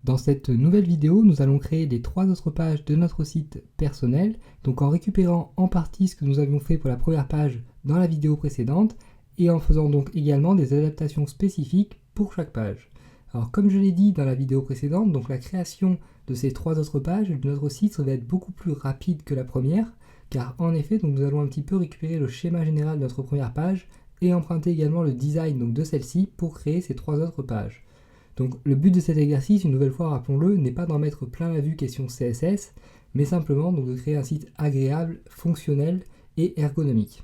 Dans cette nouvelle vidéo, nous allons créer les 3 autres pages de notre site personnel, donc en récupérant en partie ce que nous avions fait pour la première page dans la vidéo précédente, et en faisant donc également des adaptations spécifiques pour chaque page. Alors comme je l'ai dit dans la vidéo précédente, donc la création de ces 3 autres pages de notre site va être beaucoup plus rapide que la première, car en effet, donc nous allons un petit peu récupérer le schéma général de notre première page, et emprunter également le design donc, de celle-ci pour créer ces 3 autres pages. Donc le but de cet exercice, une nouvelle fois rappelons-le, n'est pas d'en mettre plein la vue question CSS, mais simplement donc, de créer un site agréable, fonctionnel et ergonomique.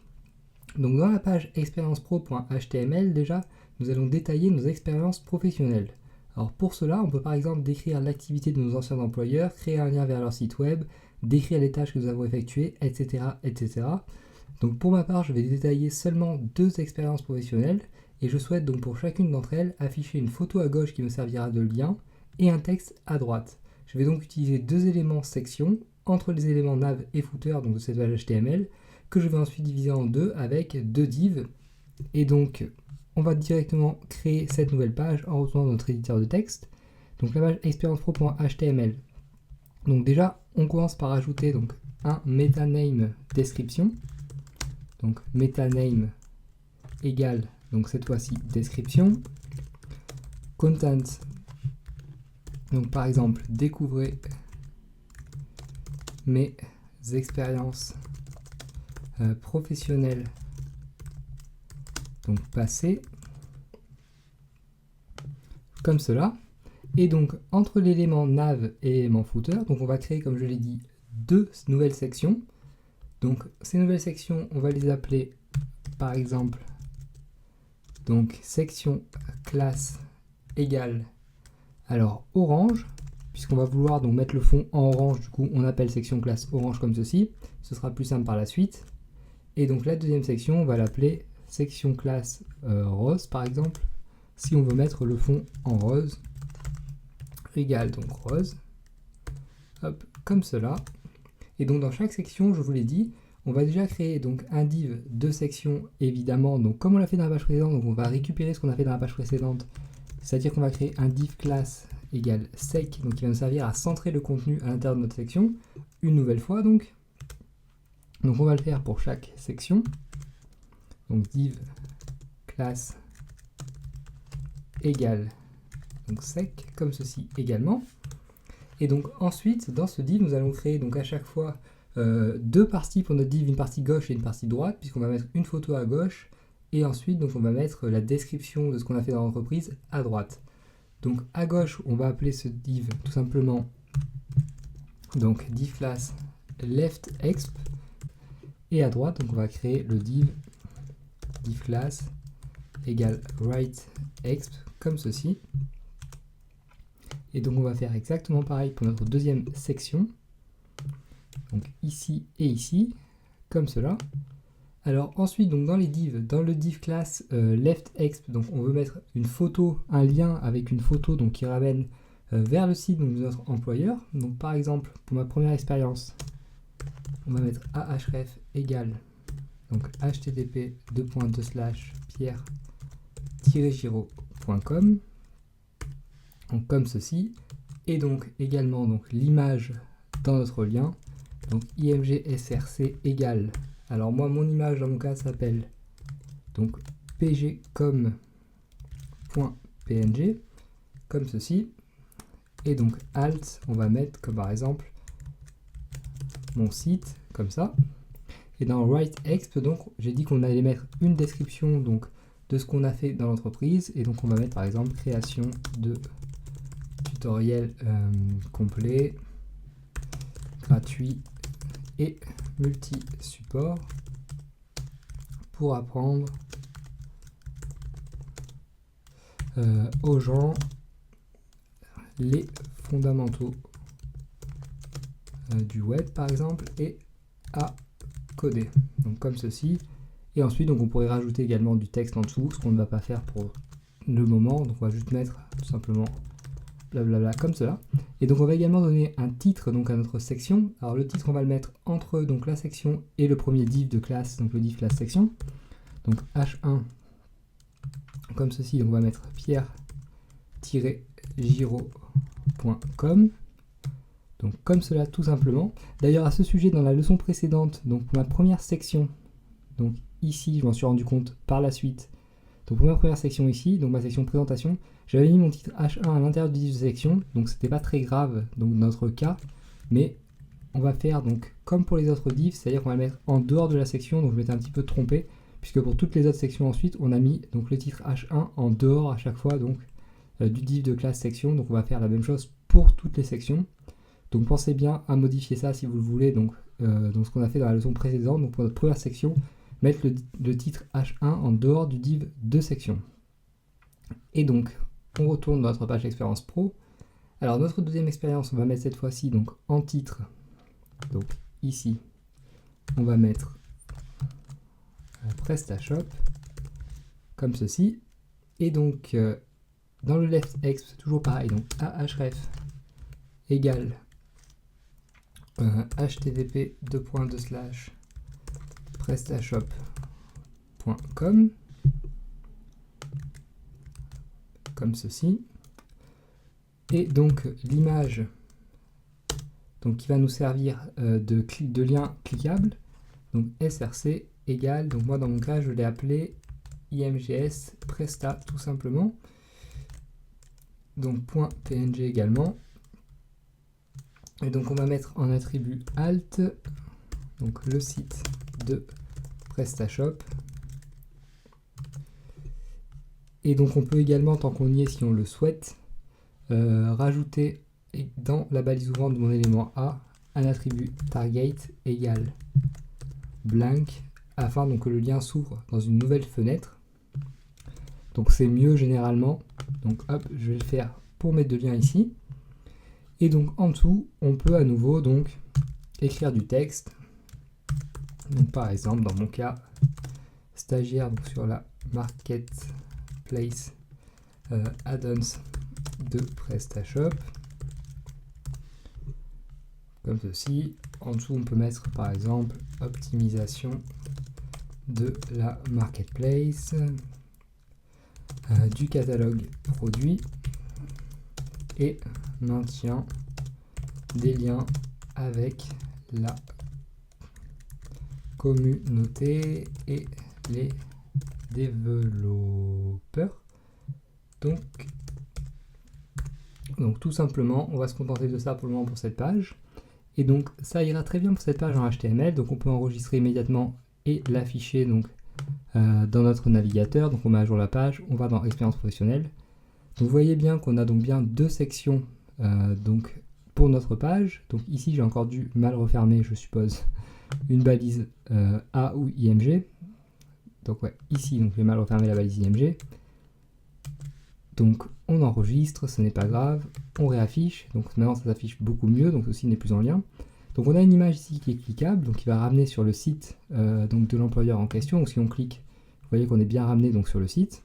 Donc dans la page experiencepro.html déjà, nous allons détailler nos expériences professionnelles. Alors pour cela, on peut par exemple décrire l'activité de nos anciens employeurs, créer un lien vers leur site web, décrire les tâches que nous avons effectuées, etc. etc. Donc pour ma part, je vais détailler seulement 2 expériences professionnelles, et je souhaite donc pour chacune d'entre elles afficher une photo à gauche qui me servira de lien et un texte à droite. Je vais donc utiliser 2 éléments section entre les éléments nav et footer donc de cette page HTML que je vais ensuite diviser en 2 avec 2 divs. Et donc on va directement créer cette nouvelle page en retournant dans notre éditeur de texte. Donc la page experiencepro.html. Donc déjà on commence par ajouter donc un metaname description. Donc metaname égale donc cette fois-ci description, content, donc par exemple découvrez mes expériences professionnelles donc passées, comme cela. Et donc entre l'élément nav et l'élément footer, donc on va créer comme je l'ai dit 2 nouvelles sections. Donc ces nouvelles sections on va les appeler par exemple donc section classe égale alors orange, puisqu'on va vouloir donc mettre le fond en orange, du coup on appelle section classe orange comme ceci, ce sera plus simple par la suite. Et donc la deuxième section on va l'appeler section classe rose par exemple, si on veut mettre le fond en rose, égale donc rose, hop, comme cela. Et donc dans chaque section, je vous l'ai dit, on va déjà créer donc un div de section évidemment, donc comme on l'a fait dans la page précédente, donc on va récupérer ce qu'on a fait dans la page précédente, c'est-à-dire qu'on va créer un div class égale sec, donc qui va nous servir à centrer le contenu à l'intérieur de notre section, une nouvelle fois donc. Donc on va le faire pour chaque section, donc div class égale donc sec, comme ceci également. Et donc ensuite, dans ce div, nous allons créer donc à chaque fois 2 parties pour notre div, une partie gauche et une partie droite, puisqu'on va mettre une photo à gauche, et ensuite donc on va mettre la description de ce qu'on a fait dans l'entreprise à droite. Donc à gauche, on va appeler ce div tout simplement donc div class left exp, et à droite, donc on va créer le div class égale right exp, comme ceci. Et donc on va faire exactement pareil pour notre deuxième section. Donc ici et ici, comme cela. Alors ensuite, donc dans les divs, dans le div class left exp, donc on veut mettre une photo, un lien avec une photo donc qui ramène vers le site donc, de notre employeur. Donc par exemple, pour ma première expérience, on va mettre ahref égale donc http://pierre-giraud.com, donc comme ceci, et donc également donc l'image dans notre lien, donc img src égale, alors moi mon image dans mon cas s'appelle donc pgcom.png, comme ceci, et donc alt on va mettre comme par exemple mon site, comme ça. Et dans right exp, donc j'ai dit qu'on allait mettre une description donc de ce qu'on a fait dans l'entreprise, et donc on va mettre par exemple création de tutoriel complet, gratuit et multi-support pour apprendre aux gens les fondamentaux du web par exemple et à coder, donc comme ceci. Et ensuite donc on pourrait rajouter également du texte en dessous, ce qu'on ne va pas faire pour le moment, donc on va juste mettre tout simplement blablabla comme cela. Et donc on va également donner un titre donc à notre section. Alors le titre on va le mettre entre donc la section et le premier div de classe, donc le div class section. Donc h1 comme ceci, donc on va mettre Pierre-Giraud .com. Donc comme cela tout simplement. D'ailleurs à ce sujet dans la leçon précédente, donc pour ma première section, donc ici je m'en suis rendu compte par la suite. Donc pour ma première section ici, donc ma section présentation, j'avais mis mon titre H1 à l'intérieur du div de section, donc c'était pas très grave donc dans notre cas, mais on va faire donc comme pour les autres divs, c'est-à-dire qu'on va le mettre en dehors de la section, donc je m'étais un petit peu trompé, puisque pour toutes les autres sections ensuite, on a mis donc le titre H1 en dehors à chaque fois donc du div de classe section, donc on va faire la même chose pour toutes les sections. Donc pensez bien à modifier ça si vous le voulez, donc ce qu'on a fait dans la leçon précédente, donc pour notre première section, mettre le titre H1 en dehors du div de section. Et donc, on retourne dans notre page expérience pro. Alors notre deuxième expérience, on va mettre cette fois-ci donc en titre, donc ici, on va mettre PrestaShop, comme ceci, et donc dans le left-ex, toujours pareil, donc ahref égale http://prestashop.com, comme ceci, et donc l'image donc qui va nous servir de lien cliquable, donc src égale, donc moi dans mon cas je l'ai appelé imgs presta tout simplement, donc .png également. Et donc on va mettre en attribut alt donc le site de PrestaShop. Et donc on peut également, tant qu'on y est, si on le souhaite, rajouter dans la balise ouvrante de mon élément A un attribut target égale blank, afin donc que le lien s'ouvre dans une nouvelle fenêtre. Donc c'est mieux généralement. Donc hop, je vais le faire pour mettre de lien ici. Et donc en dessous, on peut à nouveau donc écrire du texte. Donc par exemple, dans mon cas, stagiaire donc sur la marketplace add-ons de PrestaShop, comme ceci. En dessous, on peut mettre par exemple optimisation de la marketplace, du catalogue produit et maintien des liens avec la communauté et les développeurs. Donc tout simplement, on va se contenter de ça pour le moment pour cette page. Et donc ça ira très bien pour cette page en HTML. Donc on peut enregistrer immédiatement et l'afficher donc dans notre navigateur. Donc on met à jour la page, on va dans expérience professionnelle. Donc vous voyez bien qu'on a donc bien deux sections donc pour notre page. Donc ici j'ai encore dû mal refermer, je suppose, une balise A ou IMG. Donc ouais, ici donc j'ai mal refermé la balise IMG. Donc on enregistre, ce n'est pas grave, on réaffiche, donc maintenant ça s'affiche beaucoup mieux, donc ceci n'est plus en lien. Donc on a une image ici qui est cliquable, donc qui va ramener sur le site donc de l'employeur en question. Donc si on clique, vous voyez qu'on est bien ramené donc sur le site.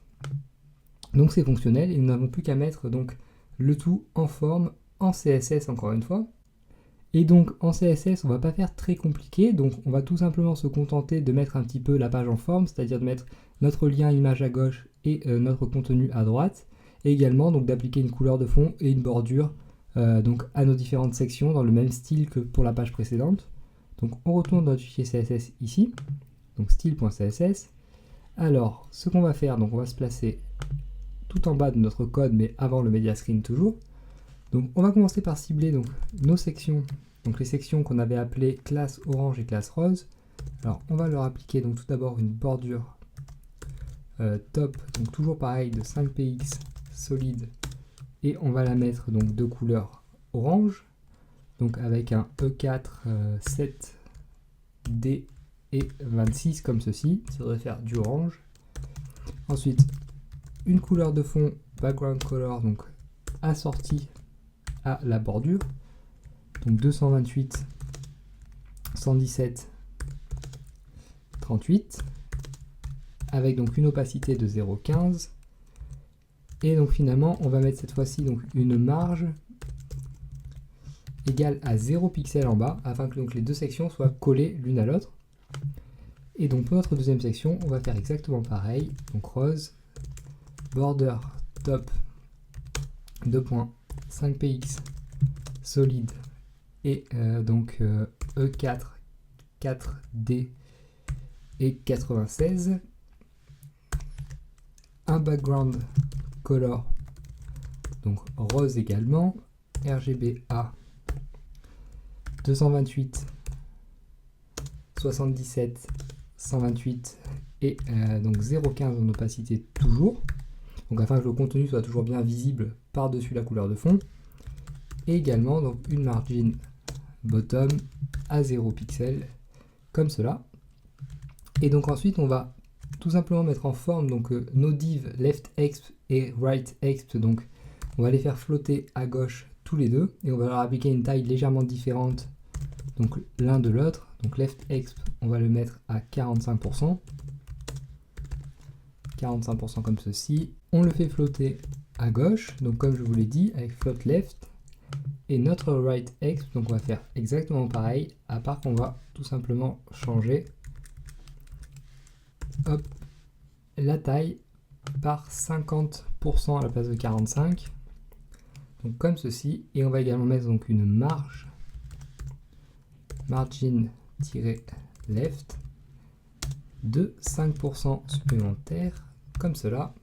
Donc c'est fonctionnel et nous n'avons plus qu'à mettre donc le tout en forme, en CSS encore une fois. Et donc en CSS on va pas faire très compliqué, donc on va tout simplement se contenter de mettre un petit peu la page en forme, c'est-à-dire de mettre notre lien image à gauche et notre contenu à droite, et également donc d'appliquer une couleur de fond et une bordure donc à nos différentes sections dans le même style que pour la page précédente. Donc on retourne dans notre fichier CSS ici, donc style.css. Alors ce qu'on va faire, donc on va se placer tout en bas de notre code, mais avant le media screen toujours. Donc on va commencer par cibler donc nos sections, donc les sections qu'on avait appelées classe orange et classe rose. Alors on va leur appliquer donc tout d'abord une bordure top, donc toujours pareil de 5px solide, et on va la mettre donc de couleur orange, donc avec un E4 7D et 26 comme ceci, ça devrait faire du orange. Ensuite une couleur de fond background color donc assortie à la bordure, donc 228 117 38, avec donc une opacité de 0,15. Et donc finalement on va mettre cette fois-ci donc une marge égale à 0 pixel en bas, afin que donc les deux sections soient collées l'une à l'autre. Et donc pour notre deuxième section, on va faire exactement pareil, donc rose, border top 2 points 5px solide et donc E4 4D et 96, un background color donc rose également, RGBA 228 77 128 et donc 0,15 en opacité toujours, donc afin que le contenu soit toujours bien visible par-dessus la couleur de fond, et également donc une margin bottom à 0 pixels comme cela. Et donc ensuite on va tout simplement mettre en forme donc nos divs left exp et right exp, donc on va les faire flotter à gauche tous les deux et on va leur appliquer une taille légèrement différente donc l'un de l'autre. Donc left exp on va le mettre à 45% comme ceci, on le fait flotter à gauche donc comme je vous l'ai dit avec float left, et notre right exp donc on va faire exactement pareil, à part qu'on va tout simplement changer hop, la taille par 50% à la place de 45, donc comme ceci, et on va également mettre donc une marge margin-left de 5% supplémentaire comme cela.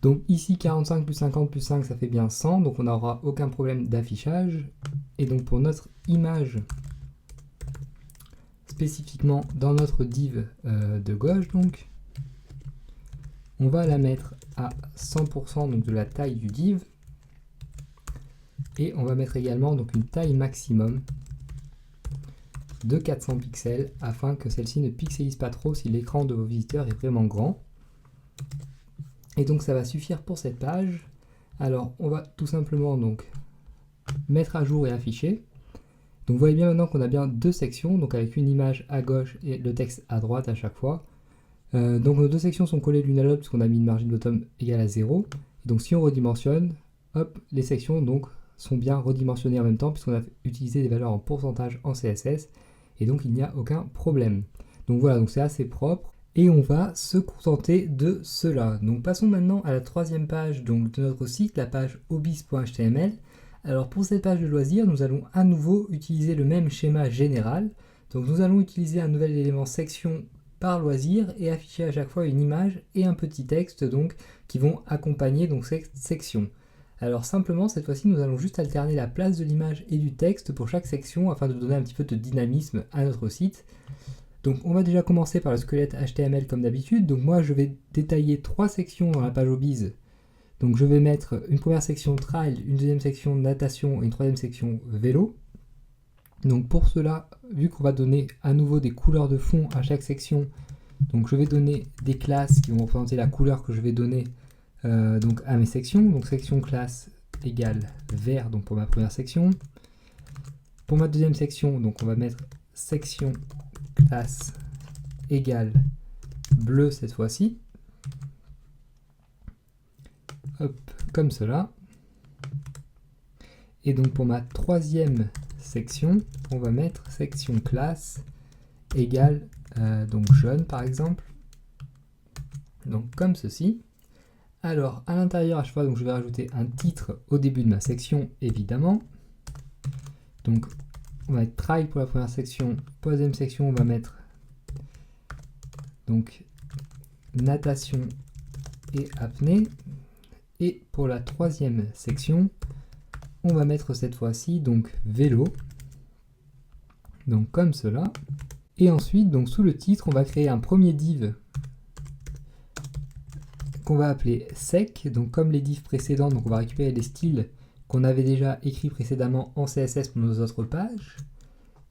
Donc ici 45 plus 50 plus 5 ça fait bien 100, donc on n'aura aucun problème d'affichage. Et donc pour notre image spécifiquement dans notre div de gauche, donc on va la mettre à 100% donc de la taille du div, et on va mettre également donc une taille maximum de 400 pixels afin que celle-ci ne pixelise pas trop si l'écran de vos visiteurs est vraiment grand. Et donc ça va suffire pour cette page. Alors on va tout simplement donc mettre à jour et afficher. Donc vous voyez bien maintenant qu'on a bien deux sections, donc avec une image à gauche et le texte à droite à chaque fois. Donc nos deux sections sont collées l'une à l'autre puisqu'on a mis une margin bottom égale à 0. Et donc si on redimensionne, hop, les sections donc sont bien redimensionnées en même temps puisqu'on a utilisé des valeurs en pourcentage en CSS, et donc il n'y a aucun problème. Donc voilà, donc c'est assez propre. Et on va se contenter de cela. Donc passons maintenant à la troisième page donc, de notre site, la page hobbies.html. Alors pour cette page de loisirs, nous allons à nouveau utiliser le même schéma général. Donc nous allons utiliser un nouvel élément section par loisir et afficher à chaque fois une image et un petit texte donc, qui vont accompagner donc, cette section. Alors simplement cette fois-ci nous allons juste alterner la place de l'image et du texte pour chaque section afin de donner un petit peu de dynamisme à notre site. Donc on va déjà commencer par le squelette HTML comme d'habitude. Donc moi je vais détailler trois sections dans la page hobbies. Donc je vais mettre une première section trail, une deuxième section natation et une troisième section vélo. Donc pour cela, vu qu'on va donner à nouveau des couleurs de fond à chaque section, donc je vais donner des classes qui vont représenter la couleur que je vais donner donc à mes sections. Donc section classe égale vert donc pour ma première section. Pour ma deuxième section, donc on va mettre section classe égale bleu cette fois-ci. Hop, comme cela. Et donc pour ma troisième section, on va mettre section classe égale donc jaune par exemple. Donc comme ceci. Alors à l'intérieur à chaque fois, donc, je vais rajouter un titre au début de ma section évidemment. Donc on va mettre trail pour la première section. Pour la deuxième section, on va mettre donc natation et apnée. Et pour la troisième section, on va mettre cette fois-ci donc vélo. Donc comme cela. Et ensuite, donc sous le titre, on va créer un premier div qu'on va appeler sec. Donc comme les divs précédents, donc on va récupérer les styles qu'on avait déjà écrit précédemment en CSS pour nos autres pages.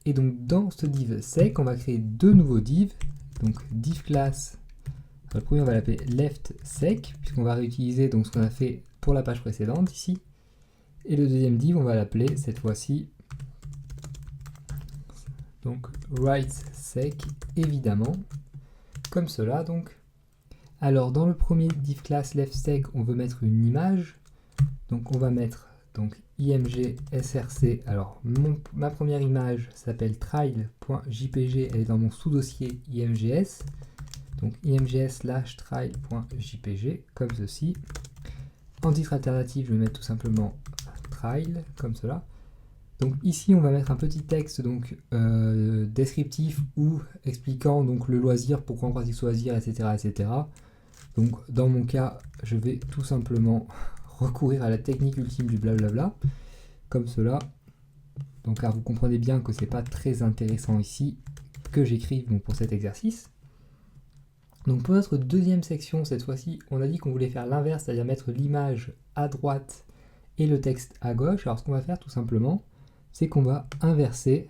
Et donc dans ce div sec, on va créer deux nouveaux divs. Donc div class, le premier on va l'appeler left sec, puisqu'on va réutiliser donc ce qu'on a fait pour la page précédente ici. Et le deuxième div, on va l'appeler cette fois-ci donc right sec, évidemment, comme cela donc. Alors dans le premier div class left sec, on veut mettre une image. Donc on va mettre donc img src. Alors ma première image s'appelle trial.jpg, elle est dans mon sous-dossier imgs. Donc imgs/trial.jpg comme ceci. en titre alternatif, je vais mettre tout simplement trial, comme cela. Donc ici, on va mettre un petit texte donc, descriptif ou expliquant donc, le loisir, pourquoi on pratique ce loisir, etc., etc. Donc dans mon cas, je vais tout simplement recourir à la technique ultime du blablabla, comme cela. Donc car vous comprenez bien que c'est pas très intéressant ici que j'écrive donc, pour cet exercice. Donc pour notre deuxième section, cette fois-ci, on a dit qu'on voulait faire l'inverse, c'est-à-dire mettre l'image à droite et le texte à gauche. Alors ce qu'on va faire tout simplement, c'est qu'on va inverser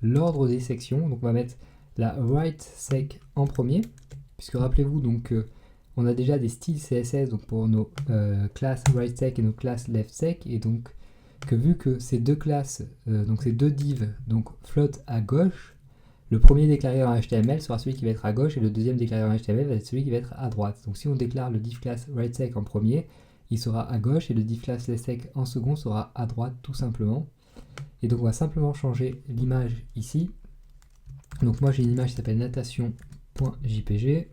l'ordre des sections. Donc on va mettre la right sec en premier, puisque rappelez-vous donc on a déjà des styles CSS donc pour nos classes right sec et nos classes left sec, et donc que vu que ces deux classes, donc ces deux divs donc flottent à gauche, le premier déclaré en HTML sera celui qui va être à gauche et le deuxième déclaré en HTML va être celui qui va être à droite. Donc si on déclare le div class rightSec en premier, il sera à gauche et le div class leftSec en second sera à droite tout simplement. Et donc on va simplement changer l'image ici. Donc moi j'ai une image qui s'appelle natation.jpg.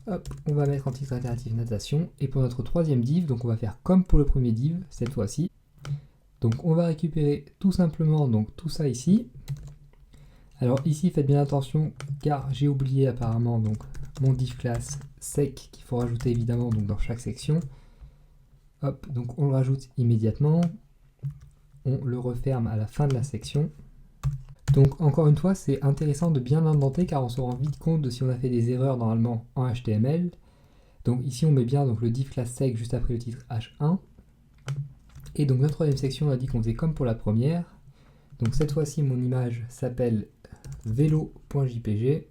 Hop, on va mettre en titre alternatif natation. Et pour notre troisième div, donc on va faire comme pour le premier div cette fois-ci. Donc on va récupérer tout simplement donc tout ça ici. Alors ici, faites bien attention car j'ai oublié apparemment donc mon div class sec qu'il faut rajouter évidemment donc dans chaque section. Hop, donc on le rajoute immédiatement. On le referme à la fin de la section. Donc encore une fois, c'est intéressant de bien l'indenter car on se rend vite compte de si on a fait des erreurs normalement en HTML. Donc ici, on met bien donc, le div class sec juste après le titre H1. Et donc notre troisième section, on a dit qu'on faisait comme pour la première. Donc cette fois-ci, mon image s'appelle vélo.jpg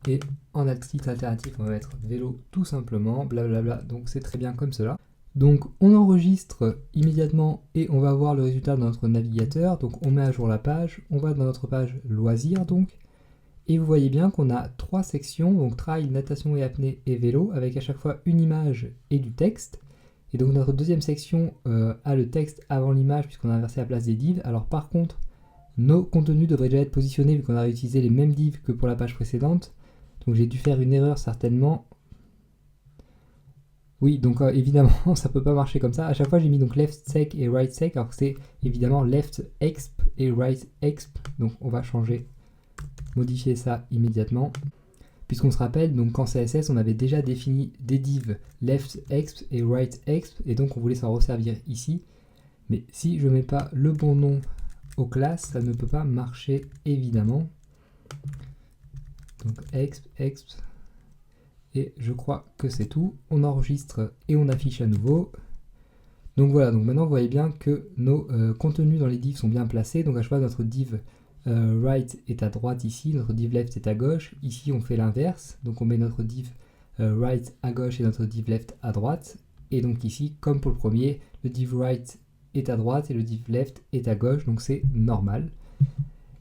et en titre alternatif on va mettre vélo tout simplement, blablabla, donc c'est très bien comme cela. Donc on enregistre immédiatement et on va voir le résultat dans notre navigateur. Donc on met à jour la page, on va dans notre page loisirs donc, et vous voyez bien qu'on a trois sections, donc trail, natation et apnée et vélo, avec à chaque fois une image et du texte. Et donc notre deuxième section a le texte avant l'image puisqu'on a inversé la place des divs. Alors par contre, nos contenus devraient déjà être positionnés vu qu'on a réutilisé les mêmes divs que pour la page précédente. Donc j'ai dû faire une erreur certainement. Oui, donc évidemment, ça peut pas marcher comme ça. À chaque fois, j'ai mis donc left sec et right sec, alors que c'est évidemment left exp et right exp. Donc on va changer, modifier ça immédiatement. Puisqu'on se rappelle, donc qu'en CSS, on avait déjà défini des divs left exp et right exp, et donc on voulait s'en resservir ici. Mais si je mets pas le bon nom aux classes, ça ne peut pas marcher évidemment. Donc exp, exp, et je crois que c'est tout. On enregistre et on affiche à nouveau. Donc voilà, donc maintenant vous voyez bien que nos contenus dans les divs sont bien placés. Donc à chaque fois notre div right est à droite ici, notre div left est à gauche. Ici on fait l'inverse, donc on met notre div right à gauche et notre div left à droite. Et donc ici, comme pour le premier, le div right est à droite et le div left est à gauche, donc c'est normal.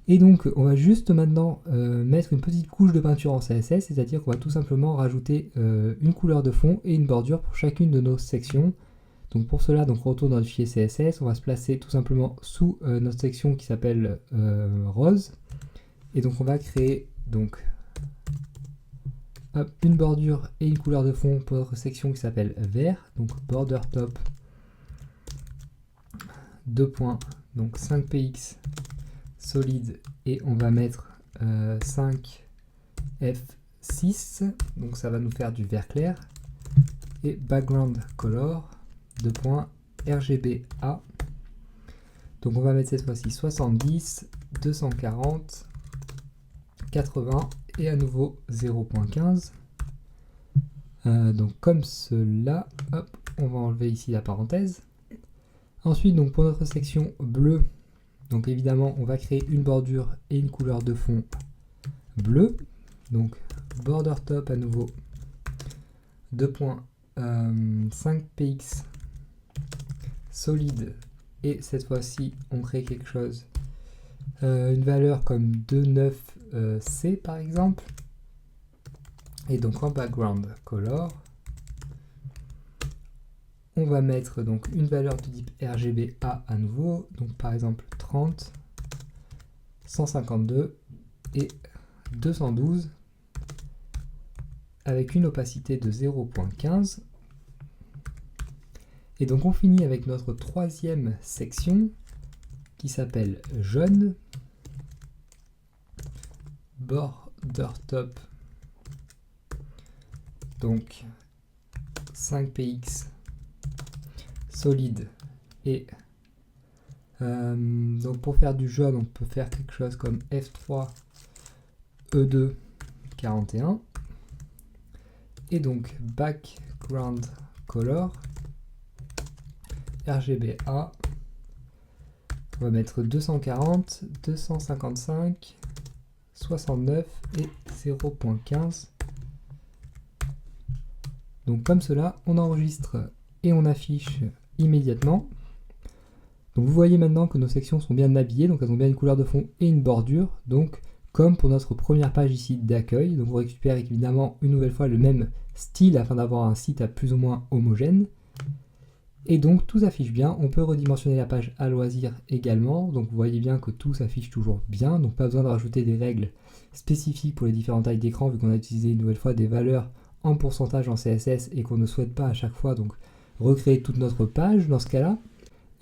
Et donc on va juste maintenant mettre une petite couche de peinture en CSS, c'est-à-dire qu'on va tout simplement rajouter une couleur de fond et une bordure pour chacune de nos sections. Donc pour cela, donc on retourne dans le fichier CSS, on va se placer tout simplement sous notre section qui s'appelle rose. Et donc on va créer donc une bordure et une couleur de fond pour notre section qui s'appelle vert. Donc border top 2 points, donc 5px solide, et on va mettre 5f6, donc ça va nous faire du vert clair, et background color 2 points RGBA. Donc on va mettre cette fois-ci 70, 240, 80 et à nouveau 0.15. Donc comme cela, hop, on va enlever ici la parenthèse. Ensuite, donc pour notre section bleue, donc évidemment on va créer une bordure et une couleur de fond bleu. Donc border top à nouveau 2 points 5px solide, et cette fois-ci on crée quelque chose, une valeur comme 29c par exemple, et donc en background color on va mettre donc une valeur de type RGBA à nouveau, donc par exemple 30, 152 et 212. avec une opacité de 0.15. Et donc on finit avec notre troisième section qui s'appelle jaune, border top, donc 5px solide. Et donc pour faire du jaune, on peut faire quelque chose comme F3 E2 41. Et donc background color RGBA, on va mettre 240, 255, 69 et 0.15. Donc comme cela, on enregistre et on affiche immédiatement. Donc vous voyez maintenant que nos sections sont bien habillées, donc elles ont bien une couleur de fond et une bordure, donc comme pour notre première page ici d'accueil. Donc on récupère évidemment une nouvelle fois le même style afin d'avoir un site à plus ou moins homogène. Et donc tout s'affiche bien. On peut redimensionner la page à loisir également, donc vous voyez bien que tout s'affiche toujours bien, donc pas besoin de rajouter des règles spécifiques pour les différentes tailles d'écran vu qu'on a utilisé une nouvelle fois des valeurs en pourcentage en CSS et qu'on ne souhaite pas à chaque fois donc recréer toute notre page dans ce cas-là.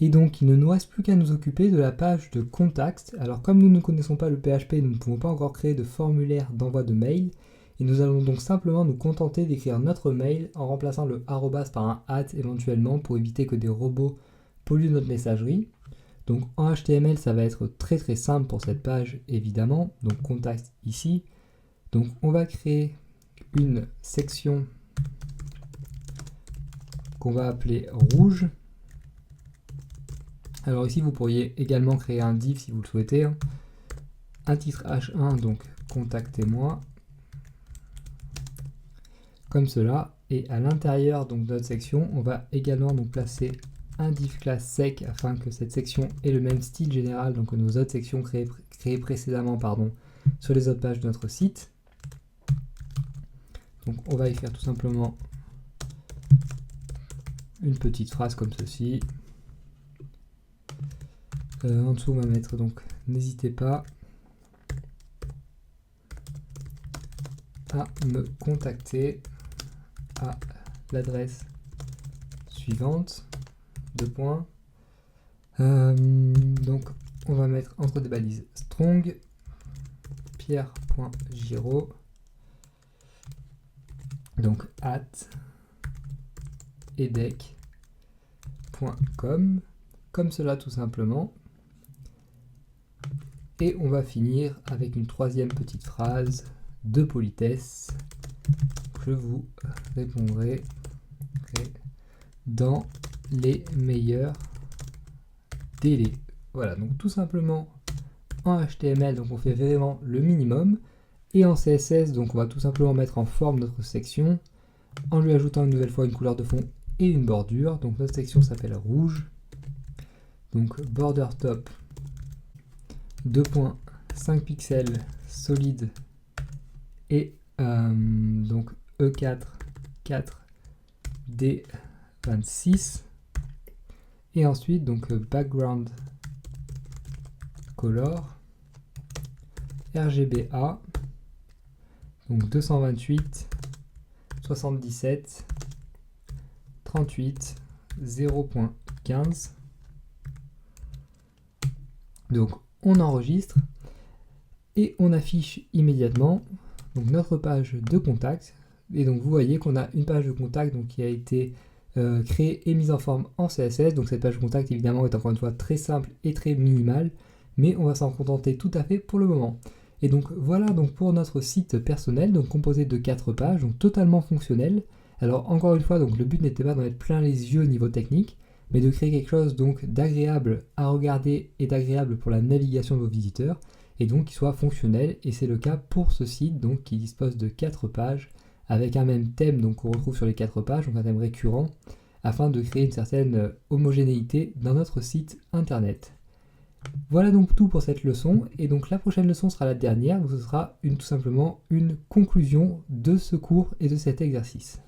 Et donc il ne nous reste plus qu'à nous occuper de la page de contact. Alors comme nous ne connaissons pas le PHP, nous ne pouvons pas encore créer de formulaire d'envoi de mail. Et nous allons donc simplement nous contenter d'écrire notre mail en remplaçant le arrobas par un @ éventuellement pour éviter que des robots polluent notre messagerie. Donc en HTML ça va être très très simple pour cette page évidemment. Donc contact ici. Donc on va créer une section qu'on va appeler rouge. Alors ici vous pourriez également créer un div si vous le souhaitez. Un titre H1, donc contactez-moi. Comme cela. Et à l'intérieur donc de notre section, on va également donc placer un div class sec afin que cette section ait le même style général donc que nos autres sections créées précédemment sur les autres pages de notre site. Donc on va écrire tout simplement une petite phrase comme ceci. En dessous on va mettre donc n'hésitez pas à me contacter à l'adresse suivante, donc on va mettre entre des balises strong pierre.giraud donc @edec.com comme cela tout simplement. Et on va finir avec une troisième petite phrase de politesse. Je vous répondrai dans les meilleurs délais. Voilà, donc tout simplement en HTML, donc on fait vraiment le minimum. Et en CSS, donc on va tout simplement mettre en forme notre section en lui ajoutant une nouvelle fois une couleur de fond et une bordure. Donc notre section s'appelle rouge. Donc border top 2.5 pixels solide et donc E4 4 D26 et ensuite donc background color RGBA donc 228 77 38 0.15. Donc on enregistre et on affiche immédiatement donc notre page de contact. Et donc vous voyez qu'on a une page de contact donc, qui a été créée et mise en forme en CSS. Donc cette page de contact évidemment est encore une fois très simple et très minimale, mais on va s'en contenter tout à fait pour le moment. Et donc voilà donc pour notre site personnel, donc composé de 4 pages, donc totalement fonctionnel. Alors encore une fois, donc le but n'était pas d'en mettre plein les yeux au niveau technique, mais de créer quelque chose donc d'agréable à regarder et d'agréable pour la navigation de vos visiteurs, et donc qui soit fonctionnel. Et c'est le cas pour ce site donc qui dispose de 4 pages avec un même thème donc qu'on retrouve sur les 4 pages, donc un thème récurrent, afin de créer une certaine homogénéité dans notre site internet. Voilà donc tout pour cette leçon, et donc la prochaine leçon sera la dernière, donc ce sera tout simplement une conclusion de ce cours et de cet exercice.